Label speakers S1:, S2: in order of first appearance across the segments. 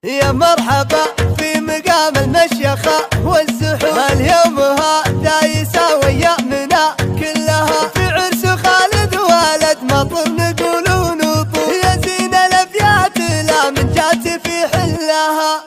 S1: يا مرحبا في مقام المشيخة والزحوم، اليوم هذا يساوي يأمنا كلها في عرس خالد ولد مطر نقول ونطوف، يا زين الأبيات لا من جات في حلها،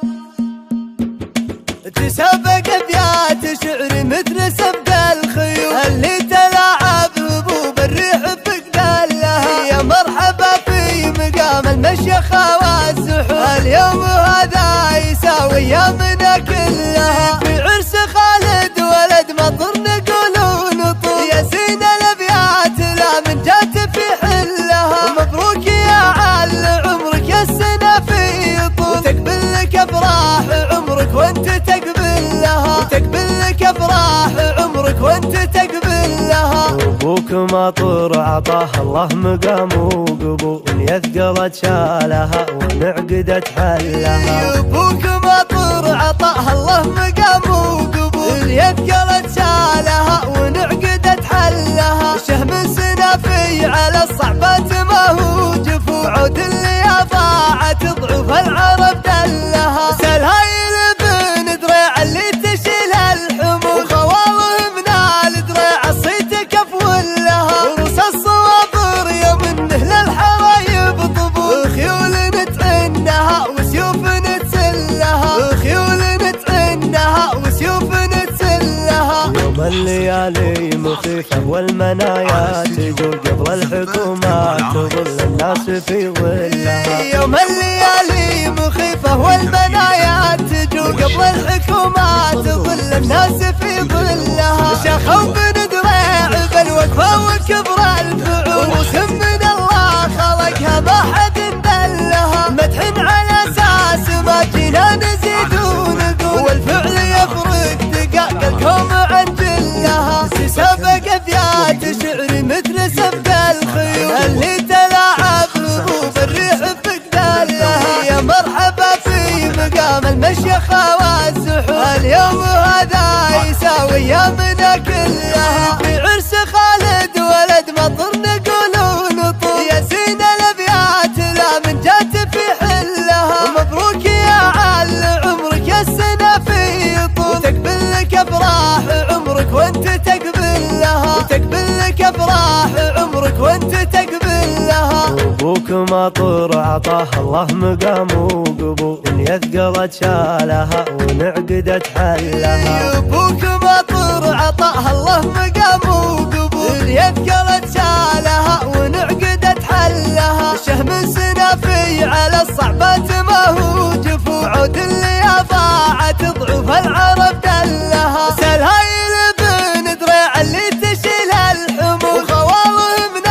S1: تسابق أبيات شعر مثل سبق الخيول اللي تلاعب هبوب الريح بقبالها. يا مرحبا في مقام المشيخة والزحوم، اليوم هذا يساوي يومنا كلها في عرس خالد ولد مطر نقول ونطوف، يا زين الأبيات لا من جات في حلها. مبروك يا عال عمرك السنة في طول، وتقبل لك أفراح عمرك وانت تقبل لها، وتقبل لك أفراح عمرك وانت تقبل لها.
S2: أبوك مطر عطاه الله مقام وقبول، يثقلت شالها وانعقدت حلها.
S1: أبوك مطر عطاه الله مقام وقبول، يثقلت شالها وانعقدت حلها. شهم سنافي على الصعبات ما هو جفو، عود اللي أضاعت ضعف العرب دلها. سلهايل بن دريع اللي تشيل الحمول، وخواله من الدريع الصيت كفو لها. وروس الصوابر يمنه للحرايب طبول، خيول نتعنها وسيوف نتسلها، خيول نتعنها وسيوف نتسلها.
S2: يوم الليالي مخيفة والمنايا تجول، قبل الحكومات تظل الناس في ظلها.
S1: يوم الليالي مخيفة والمنايا تجول، قبل الحكومات تظل الناس في ظلها. شخوا بن دريع بالوقفة وكبر الفعول، وسم من الله خلقها ما حد دلها. مدح على أساس ما جينا نزيد ونقول، والفعل يفرق دقائق الكون عن جلها. تسابق أبيات شعر مثل سبق الخيول اللي تلاعب هبوب الريح بقبالها. يا مرحبا في مقام المشيخة والزحوم، اليوم هذا يساوي يومنا كلها في عرس خالد ولد مطر نقول ونطوف، يا زين الأبيات لا من جات في حلها. مبروك يا عال عمرك السنة في طول، وتقبل لك أفراح عمرك وانت تقبل لها، وتقبل لك أفراح عمرك وانت تقبل لها.
S2: أبوك مطر عطاه الله مقام وقبول، يثقلت شالها وانعقدت حلها.
S1: أبوك مطر عطاه الله مقام وقبول، يثقلت شالها وانعقدت حلها. شهم سنافي على الصعبات ما هو جفو، عود اللي أضاعت ضعف العرب دلها. سلهايل بن دريع اللي تشيل الحمول، وخواله من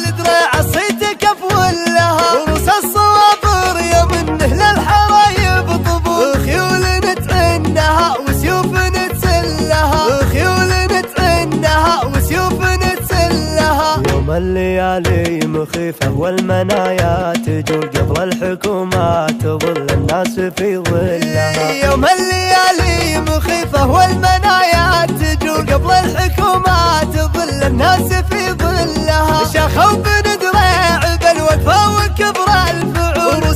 S1: الدريع الصيت كفو لها. وروس الصوابر يمنه للحرايب طبول، خيول نتعنها وسيوف نتسلها، خيول نتعنها وسيوف نتسلها.
S2: يوم الليالي مخيفة والمنايا تجول، قبل الحكومات تظل الناس في ظلها.
S1: يوم الليالي مخيفة والمنايا تجول، قبل الحكومات تظل الناس في ظلها. شخوا بن دريع بالوقفة وكبر الفعول،